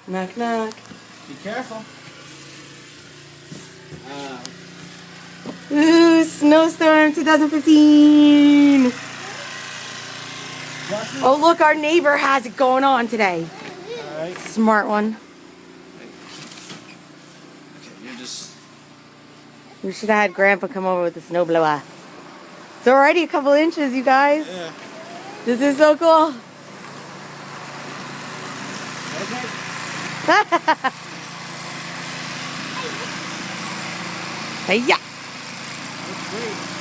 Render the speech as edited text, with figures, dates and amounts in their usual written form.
Knock, knock. Be careful. Ooh, snowstorm 2015. Oh, look, our neighbor has it going on today. All right. Smart one. Okay, you're just... We should have had Grandpa come over with the snowblower. It's already a couple inches, you guys. Yeah. This is so cool. Okay. Hey, yeah. That's great.